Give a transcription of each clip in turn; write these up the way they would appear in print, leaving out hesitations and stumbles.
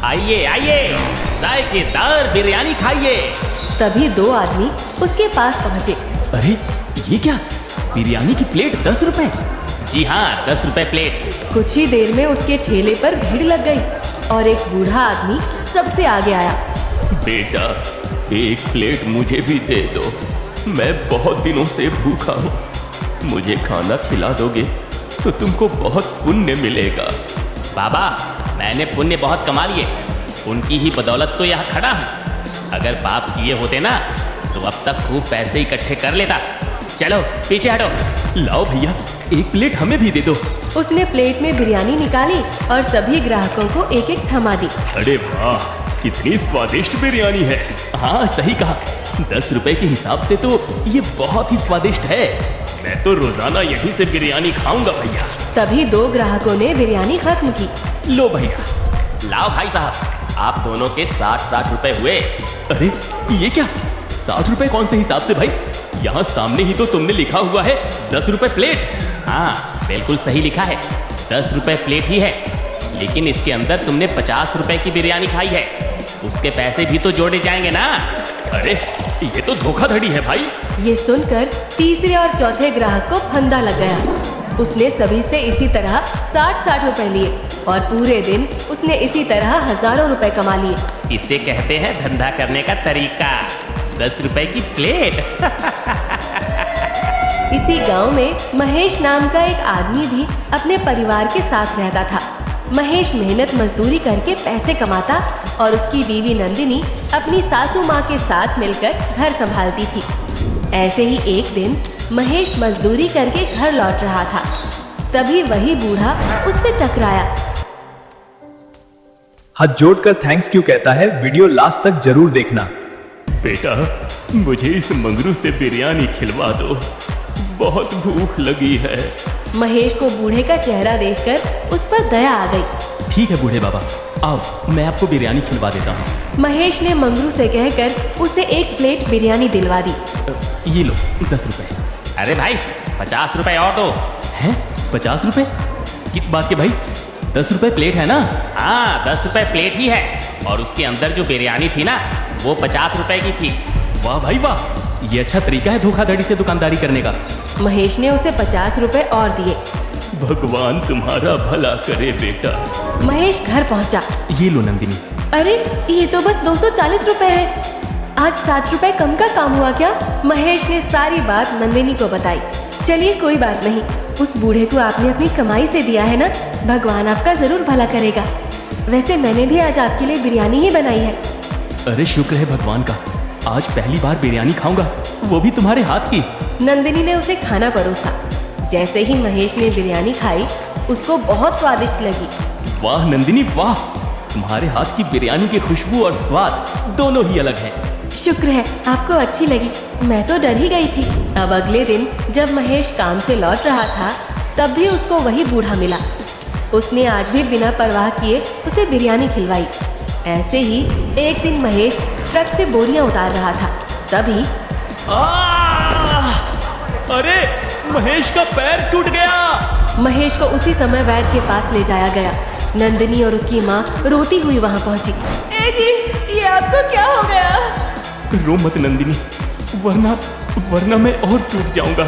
आइए आइए, जायकेदार बिरयानी खाइए। तभी 2 आदमी उसके पास पहुंचे। अरे ये क्या, बिरयानी की प्लेट 10 रुपए? जी हाँ, 10 रुपए प्लेट। कुछ ही देर में उसके ठेले पर भीड़ लग गई और एक बूढ़ा आदमी सबसे आगे आया। बेटा, एक प्लेट मुझे भी दे दो, मैं बहुत दिनों से भूखा हूँ। मुझे खाना खिला दोगे तो तुमको बहुत पुण्य मिलेगा। बाबा, मैंने पुण्य बहुत कमा लिए, उनकी ही बदौलत तो यहाँ खड़ा हूँ। अगर पाप किए होते ना तो अब तक खूब पैसे इकट्ठे कर लेता। चलो पीछे हटो। लाओ भैया, एक प्लेट हमें भी दे दो। उसने प्लेट में बिरयानी निकाली और सभी ग्राहकों को एक एक थमा दी। अरे वाह, कितनी स्वादिष्ट बिरयानी है। हाँ सही कहा, 10 रुपए के हिसाब से तो ये बहुत ही स्वादिष्ट है। मैं तो रोजाना यहीं से बिरयानी खाऊंगा भैया। तभी 2 ग्राहकों ने बिरयानी खत्म की। लो भैया। लाओ भाई साहब, आप दोनों के 60 रुपए हुए। अरे ये क्या, 60 रुपए कौन से हिसाब से भाई? यहाँ सामने ही तो तुमने लिखा हुआ है 10 रुपए प्लेट। हाँ बिल्कुल सही लिखा है, 10 रुपए प्लेट ही है, लेकिन इसके अंदर तुमने 50 रुपए की बिरयानी खाई है, उसके पैसे भी तो जोड़े जाएंगे ना। अरे ये तो धोखाधड़ी है भाई। ये सुनकर तीसरे और चौथे ग्राहक को फंदा लग गया। उसने सभी से इसी तरह 60-60 रुपए लिए और पूरे दिन उसने इसी तरह हजारों रुपए कमा लिए। इसे कहते हैं धंधा करने का तरीका, 10 रुपए की प्लेट। इसी गांव में महेश नाम का एक आदमी भी अपने परिवार के साथ रहता था। महेश मेहनत मजदूरी करके पैसे कमाता और उसकी बीवी नंदिनी अपनी सासू माँ के साथ मिलकर घर संभालती थी। ऐसे ही एक दिन महेश मजदूरी करके घर लौट रहा था, तभी वही बूढ़ा उससे टकराया। हाथ जोड़कर थैंक्स क्यों कहता है, वीडियो लास्ट तक जरूर देखना। बेटा, मुझे इस मंगरू से बिरयानी खिलवा दो, बहुत भूख लगी है। महेश को बूढ़े का चेहरा देखकर उस पर दया आ गई। ठीक है बूढ़े बाबा, आओ मैं आपको बिरयानी खिलवा देता हूँ। महेश ने मंगरू से कहकर उसे एक प्लेट बिरयानी दिलवा दी। ये लो 10 रुपए। अरे भाई 50 रुपए और दो। हैं 50 रुपए? किस बात के भाई? 10 रुपए प्लेट है ना? हाँ 10 रुपए प्लेट ही है, और उसके अंदर जो बिरयानी थी ना वो 50 रुपए की थी। वाह भाई वाह, ये अच्छा तरीका है धोखाधड़ी से दुकानदारी करने का। महेश ने उसे 50 रुपए और दिए। भगवान तुम्हारा भला करे बेटा। महेश घर पहुंचा। ये लो नंदिनी। अरे ये तो बस 240 रुपए है, आज 60 रुपए कम का काम हुआ क्या? महेश ने सारी बात नंदिनी को बताई। चलिए कोई बात नहीं, उस बूढ़े को आपने अपनी कमाई से दिया है ना, भगवान आपका जरूर भला करेगा। वैसे मैंने भी आज आपके लिए बिरयानी ही बनाई है। अरे शुक्र है भगवान का, आज पहली बार बिरयानी खाऊंगा, वो भी तुम्हारे हाथ की। नंदिनी ने उसे खाना परोसा। जैसे ही महेश ने बिरयानी खाई उसको बहुत स्वादिष्ट लगी। वाह नंदिनी वाह, तुम्हारे हाथ की बिरयानी की खुशबू और स्वाद दोनों ही अलग हैं। शुक्र है आपको अच्छी लगी, मैं तो डर ही गई थी। अब अगले दिन जब महेश काम से लौट रहा था तब भी उसको वही बूढ़ा मिला। उसने आज भी बिना परवाह किए उसे बिरयानी खिलवाई। ऐसे ही एक दिन महेश ट्रक से बोरियां उतार रहा था, तभी अरे महेश का पैर टूट गया। महेश को उसी समय वैद्य के पास ले जाया गया। नंदिनी और उसकी माँ रोती हुई वहाँ पहुँची। ए जी, ये आपको क्या हो गया? रो मत नंदिनी, वरना मैं और टूट जाऊंगा।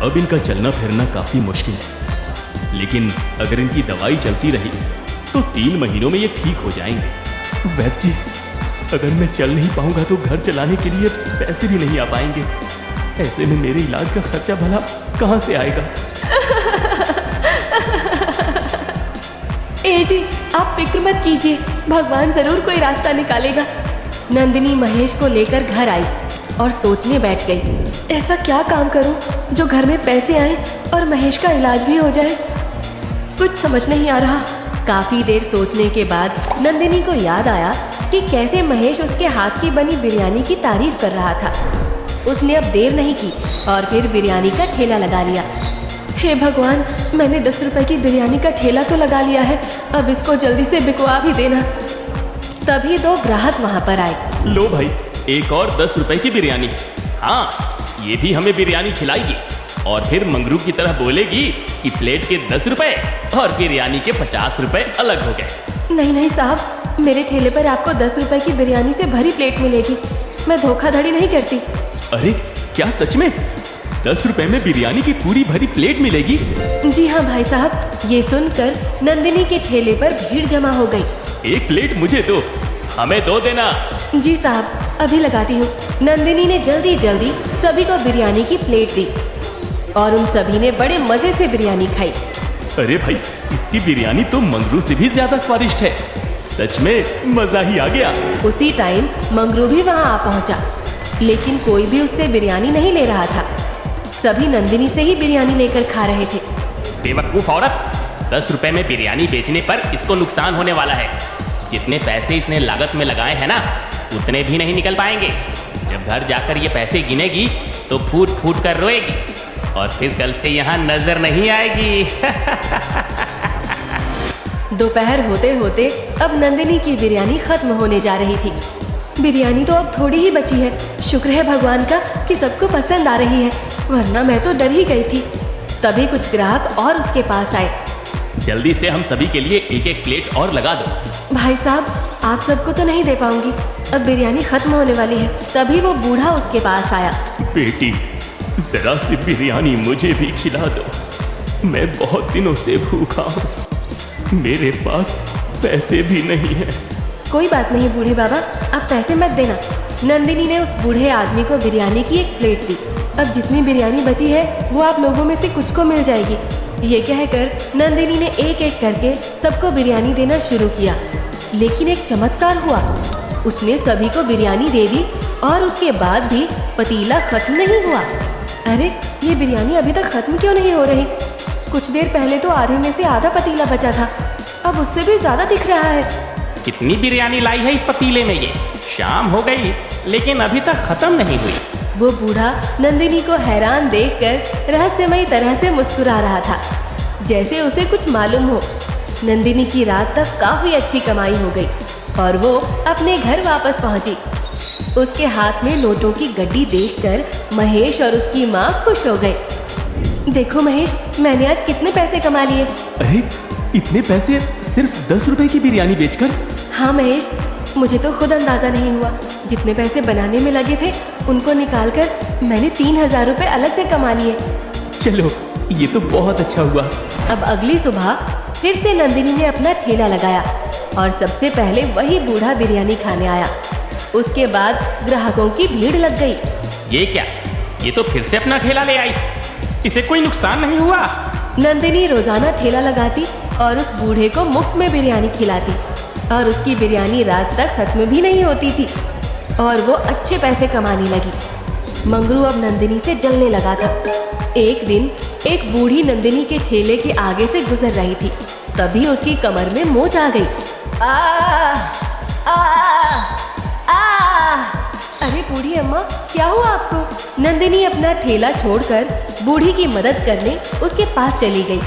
अब इनका चलना फिरना काफी मुश्किल है, लेकिन अगर इनकी दवाई चलती रही तो 3 महीनों में ये ठीक हो जाएंगे। वैद्य जी, अगर मैं चल नहीं पाऊंगा तो घर चलाने के लिए पैसे भी नहीं आ पाएंगे। ऐसे में मेरे इलाज का खर्चा भला कहाँ से आएगा? ए जी, आप फिक्र मत कीजिए, भगवान जरूर कोई रास्ता निकालेगा। नंदिनी महेश को लेकर घर आई और सोचने बैठ गई, ऐसा क्या काम करूं जो घर में पैसे आए और महेश का इलाज भी हो जाए। कुछ समझ नहीं आ रहा। काफी देर सोचने के बाद नंदिनी को याद आया कि कैसे महेश उसके हाथ की बनी बिरयानी की तारीफ कर रहा था। उसने अब देर नहीं की और फिर बिरयानी का ठेला लगा लिया। हे भगवान, मैंने 10 रुपए की बिरयानी का ठेला तो लगा लिया है, अब इसको जल्दी से बिकवा भी देना। तभी 2 ग्राहक वहाँ पर आए। लो भाई, एक और 10 रुपए की बिरयानी। हाँ, ये भी हमें बिरयानी खिलाएगी और फिर मंगरू की तरह बोलेगी कि प्लेट के 10 रुपए और बिरयानी के 50 रुपए अलग हो गए। नहीं नहीं साहब, मेरे ठेले पर आपको 10 रुपए की बिरयानी से भरी प्लेट मिलेगी। मैं धोखाधड़ी नहीं करती। अरे क्या सच में 10 रुपए में बिरयानी की पूरी भरी प्लेट मिलेगी? जी हाँ भाई साहब। ये सुनकर नंदिनी के ठेले पर भीड़ जमा हो गई। एक प्लेट मुझे दो, हमें दो देना। जी साहब, अभी लगाती हूँ। नंदिनी ने जल्दी जल्दी सभी को बिरयानी की प्लेट दी और उन सभी ने बड़े मजे से बिरयानी खाई। अरे भाई, इसकी बिरयानी तो मंगरू से भी ज्यादा स्वादिष्ट है। सच में मजा ही आ गया। उसी टाइम मंगरू भी वहाँ आ पहुँचा, लेकिन कोई भी उससे बिरयानी नहीं ले रहा था। सभी नंदिनी से ही बिरयानी लेकर खा रहे थे। बेवकूफ औरत, 10 रुपए में बिरयानी बेचने पर इसको नुकसान होने वाला है। जितने पैसे इसने लागत में लगाए हैं ना, उतने भी नहीं निकल पाएंगे। जब घर जाकर ये पैसे गिनेगी तो फूट फूट कर रोएगी और फिर कल से यहाँ नजर नहीं आएगी। दोपहर होते होते अब नंदिनी की बिरयानी खत्म होने जा रही थी। बिरयानी तो अब थोड़ी ही बची है। शुक्र है भगवान का कि सबको पसंद आ रही है, वरना मैं तो डर ही गई थी। तभी कुछ ग्राहक और उसके पास आए। जल्दी से हम सभी के लिए एक एक प्लेट और लगा दो। भाई साहब, आप सबको तो नहीं दे पाऊंगी, अब बिरयानी खत्म होने वाली है। तभी वो बूढ़ा उसके पास आया। बेटी, जरा सी बिरयानी मुझे भी खिला दो, मैं बहुत दिनों से भूखा हूँ। मेरे पास पैसे भी नहीं है। कोई बात नहीं बूढ़े बाबा, आप पैसे मत देना। नंदिनी ने उस बूढ़े आदमी को बिरयानी की एक प्लेट दी। अब जितनी बिरयानी बची है वो आप लोगों में से कुछ को मिल जाएगी। ये कहकर नंदिनी ने एक एक करके सबको बिरयानी देना शुरू किया। लेकिन एक चमत्कार हुआ, उसने सभी को बिरयानी दे दी और उसके बाद भी पतीला खत्म नहीं हुआ। अरे, ये बिरयानी अभी तक खत्म क्यों नहीं हो रही? कुछ देर पहले तो आधे में से आधा पतीला बचा था, अब उससे भी ज्यादा दिख रहा है। कितनी बिरयानी लाई है इस पतीले में ये? शाम हो गई लेकिन अभी तक खत्म नहीं हुई। वो बूढ़ा नंदिनी को हैरान देखकर रहस्यमयी तरह से मुस्कुरा रहा था, जैसे उसे कुछ मालूम हो। नंदिनी की रात तक काफी अच्छी कमाई हो गई और वो अपने घर वापस पहुंची। उसके हाथ में नोटों की गड्डी देखकर महेश और उसकी माँ खुश हो गए। देखो महेश, मैंने आज कितने पैसे कमा लिए। अरे, इतने पैसे सिर्फ 10 रुपए की बिरयानी बेचकर? हाँ महेश, मुझे तो खुद अंदाजा नहीं हुआ। जितने पैसे बनाने में लगे थे उनको निकालकर मैंने 3000 रुपये अलग से कमा लिए। चलो, ये तो बहुत अच्छा हुआ। अब अगली सुबह फिर से नंदिनी ने अपना ठेला लगाया और सबसे पहले वही बूढ़ा बिरयानी खाने आया। उसके बाद ग्राहकों की भीड़ लग गई। ये क्या? ये तो फिर से अपना ठेला ले आई। इसे कोई नुकसान नहीं हुआ? नंदिनी रोजाना ठेला लगाती और उस बूढ़े को मुफ्त में बिरयानी खिलाती और उसकी बिरयानी रात तक खत्म भी नहीं होती थी और वो अच्छे पैसे कमाने लगी। मंगरू अब नंदिनी से जलने लगा था। एक दिन एक बूढ़ी नंदिनी के ठेले के आगे से गुजर रही थी, तभी उसकी कमर में मोच आ गई। आ, आ, आ, अरे बूढ़ी अम्मा, क्या हुआ आपको? नंदिनी अपना ठेला छोड़कर बूढ़ी की मदद करने उसके पास चली गई।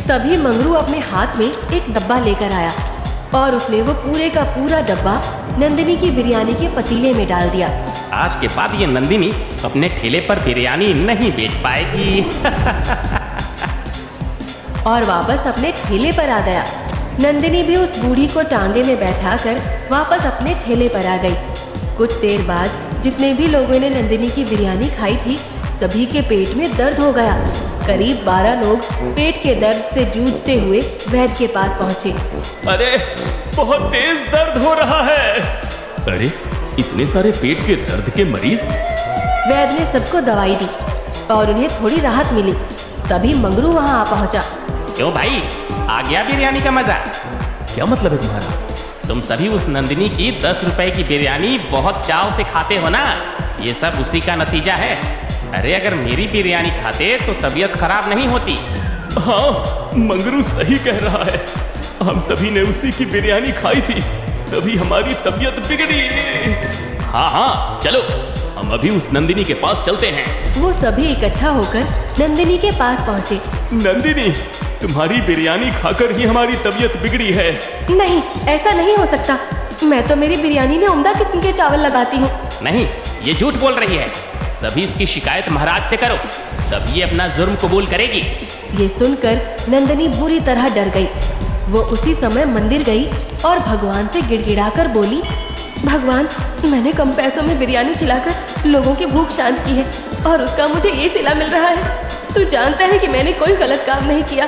तभी मंगरू अपने हाथ में एक डब्बा लेकर आया और उसने वो पूरे का पूरा डब्बा नंदिनी की बिरयानी के पतीले में डाल दिया। आज के बाद ये नंदिनी अपने ठेले पर बिरयानी नहीं बेच पाएगी। और वापस अपने ठेले पर आ गया। नंदिनी भी उस बूढ़ी को टांगे में बैठाकर वापस अपने ठेले पर आ गई। कुछ देर बाद जितने भी लोगों ने नंदिनी की बिरयानी खाई थी, सभी के पेट में दर्द हो गया। करीब 12 लोग पेट के दर्द से जूझते हुए वैद्य के पास पहुंचे। अरे, बहुत तेज दर्द हो रहा है। अरे, इतने सारे पेट के दर्द के मरीज? वैद्य ने सबको दवाई दी और उन्हें थोड़ी राहत मिली। तभी मंगरू वहां आ पहुंचा। क्यों भाई, आ गया बिरयानी का मजा? क्या मतलब है तुम्हारा? तुम सभी उस नंदिनी की 10 रुपए की बिरयानी बहुत चाव से खाते हो ना? ये सब उसी का नतीजा है। अरे, अगर मेरी बिरयानी खाते तो तबीयत खराब नहीं होती। हाँ, मंगरू सही कह रहा है। हम सभी ने उसी की बिरयानी खाई थी, तभी हमारी तबीयत बिगड़ी। हाँ हाँ, चलो हम अभी उस नंदिनी के पास चलते हैं। वो सभी इकट्ठा होकर नंदिनी के पास पहुंचे। नंदिनी, तुम्हारी बिरयानी खाकर ही हमारी तबीयत बिगड़ी है। नहीं, ऐसा नहीं हो सकता। मैं तो मेरी बिरयानी में उम्दा किस्म के चावल लगाती हूँ। नहीं, ये झूठ बोल रही है। तभी इसकी शिकायत महाराज से करो, तब ये अपना जुर्म कबूल करेगी। ये सुनकर नंदिनी बुरी तरह डर गई। वो उसी समय मंदिर गई और भगवान से गिड़गिड़ाकर बोली, भगवान, मैंने कम पैसों में बिरयानी खिलाकर लोगों की भूख शांत की है और उसका मुझे ये सिला मिल रहा है। तू जानता है कि मैंने कोई गलत काम नहीं किया।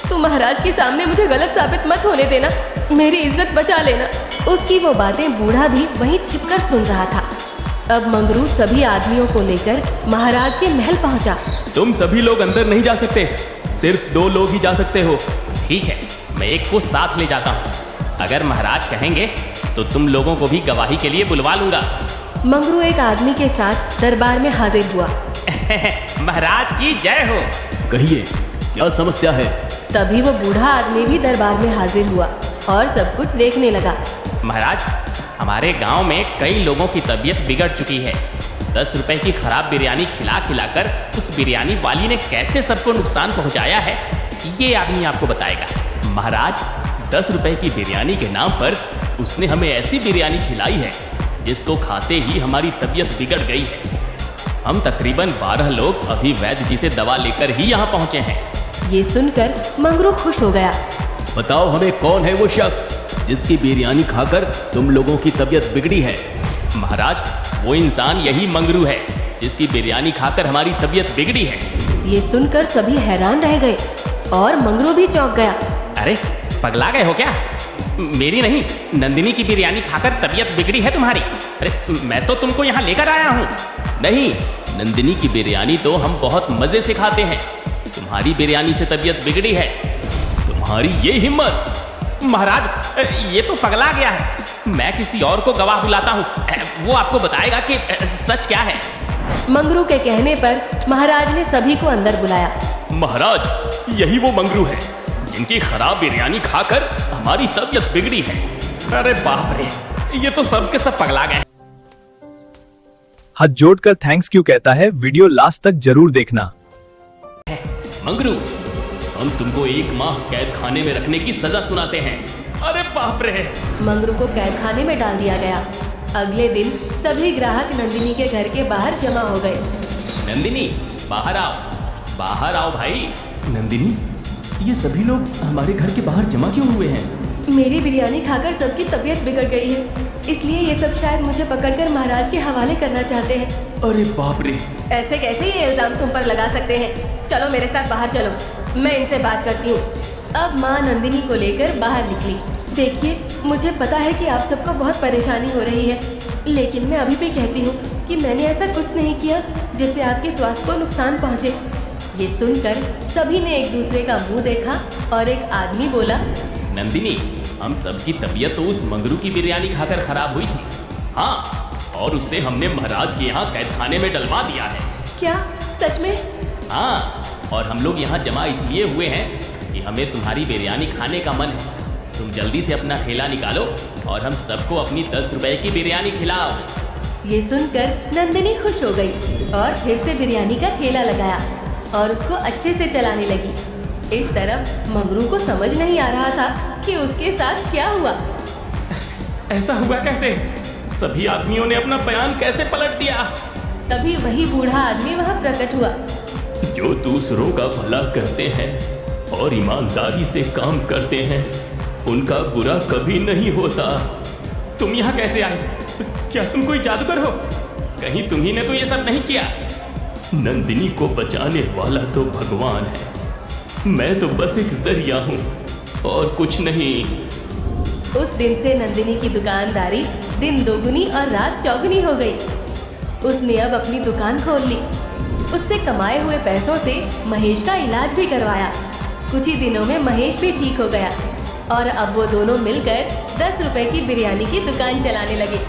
तू महाराज के सामने मुझे गलत साबित मत होने देना, मेरी इज्जत बचा लेना। उसकी वो बातें बूढ़ा भी वहीं छिपकर सुन रहा था। अब मंगरू सभी आदमियों को लेकर महाराज के महल पहुंचा। तुम सभी लोग अंदर नहीं जा सकते, सिर्फ 2 लोग ही जा सकते हो। ठीक है, मैं एक को साथ ले जाता हूँ। अगर महाराज कहेंगे तो तुम लोगों को भी गवाही के लिए बुलवा लूंगा। मंगरू एक आदमी के साथ दरबार में हाजिर हुआ। महाराज की जय हो। कहिए, क्या समस्या है? तभी वो बूढ़ा आदमी भी दरबार में हाजिर हुआ और सब कुछ देखने लगा। महाराज, हमारे गांव में कई लोगों की तबीयत बिगड़ चुकी है। 10 रुपए की खराब बिरयानी खिला खिलाकर उस बिरयानी वाली ने कैसे सबको नुकसान पहुंचाया है, ये आदमी आपको बताएगा। महाराज, 10 रुपए की बिरयानी के नाम पर उसने हमें ऐसी बिरयानी खिलाई है जिसको खाते ही हमारी तबीयत बिगड़ गई है। हम तकरीबन 12 लोग अभी वैद्य जी से दवा लेकर ही यहाँ पहुँचे हैं। ये सुनकर मंगरू खुश हो गया। बताओ हमें, कौन है वो शख्स जिसकी बिरयानी खाकर तुम लोगों की तबीयत बिगड़ी है? महाराज, वो इंसान यही मंगरू है जिसकी बिरयानी खाकर हमारी तबीयत बिगड़ी है। ये सुनकर सभी हैरान रह गए और मंगरू भी चौंक गया। अरे, पगला गए हो क्या? मेरी नहीं, नंदिनी की बिरयानी खाकर तबीयत बिगड़ी है तुम्हारी। अरे, मैं तो तुमको यहाँ लेकर आया हूँ। नहीं, नंदिनी की बिरयानी तो हम बहुत मजे से खाते हैं। तुम्हारी बिरयानी से तबीयत बिगड़ी है। तुम्हारी ये हिम्मत! महाराज, ये तो पगला गया है। मैं किसी और को गवाह बुलाता हूँ, वो आपको बताएगा कि सच क्या है। मंगरू के कहने पर महाराज ने सभी को अंदर बुलाया। महाराज, यही वो मंगरू है जिनकी खराब बिरयानी खाकर हमारी तबीयत बिगड़ी है। अरे बाप रे, ये तो सब के सब पगला गए। हाथ जोड़कर थैंक्स क्यों कहता है, वीडियो लास्ट तक जरूर देखना। मंगरू, हम तुमको 1 माह कैद खाने में रखने की सजा सुनाते हैं। अरे बाप रे। मंगरू को कैद खाने में डाल दिया गया। अगले दिन सभी ग्राहक नंदिनी के घर के बाहर जमा हो गए। नंदिनी, बाहर आओ, बाहर आओ भाई। नंदिनी, ये सभी लोग हमारे घर के बाहर जमा क्यों हुए हैं? मेरी बिरयानी खाकर सबकी तबीयत बिगड़ गई है, इसलिए ये सब शायद मुझे पकड़कर महाराज के हवाले करना चाहते हैं। अरे बाप रे। ऐसे कैसे ये इल्जाम तुम पर लगा सकते हैं? चलो मेरे साथ बाहर चलो, मैं इनसे बात करती हूँ। अब माँ नंदिनी को लेकर बाहर निकली। देखिए, मुझे पता है कि आप सबको बहुत परेशानी हो रही है, लेकिन मैं अभी भी कहती हूँ कि मैंने ऐसा कुछ नहीं किया जिससे आपके स्वास्थ्य को नुकसान पहुँचे। ये सुनकर सभी ने एक दूसरे का मुंह देखा और एक आदमी बोला, नंदिनी, हम सबकी तबीयत तो उस मंगरू की बिरयानी खाकर खराब हुई थी। हाँ, और उससे हमने महाराज के यहाँ कैद खाने में डलवा दिया है। क्या सच में? हाँ, और हम लोग यहाँ जमा इसलिए हुए हैं कि हमें तुम्हारी बिरयानी खाने का मन है। तुम जल्दी से अपना ठेला निकालो और हम सबको अपनी 10 रुपए की बिरयानी खिलाओ। ये सुनकर नंदिनी खुश हो गई और फिर से बिरयानी का ठेला लगाया और उसको अच्छे से चलाने लगी। इस तरफ मंगरू को समझ नहीं आ रहा था कि उसके साथ क्या हुआ। ऐसा हुआ कैसे? सभी आदमियों ने अपना बयान कैसे पलट दिया? तभी वही बूढ़ा आदमी वहाँ प्रकट हुआ। जो दूसरों का भला करते हैं और ईमानदारी से काम करते हैं, उनका बुरा कभी नहीं होता। तुम यहाँ कैसे आए? क्या तुम कोई जादूगर हो? कहीं तुम्ही ने तो ये सब नहीं किया? नंदिनी को बचाने वाला तो भगवान है, मैं तो बस एक जरिया हूँ और कुछ नहीं। उस दिन से नंदिनी की दुकानदारी दिन दोगुनी और रात चौगुनी हो गई। उसने अब अपनी दुकान खोल ली। उससे कमाए हुए पैसों से महेश का इलाज भी करवाया। कुछ ही दिनों में महेश भी ठीक हो गया और अब वो दोनों मिलकर 10 रुपए की बिरयानी की दुकान चलाने लगे।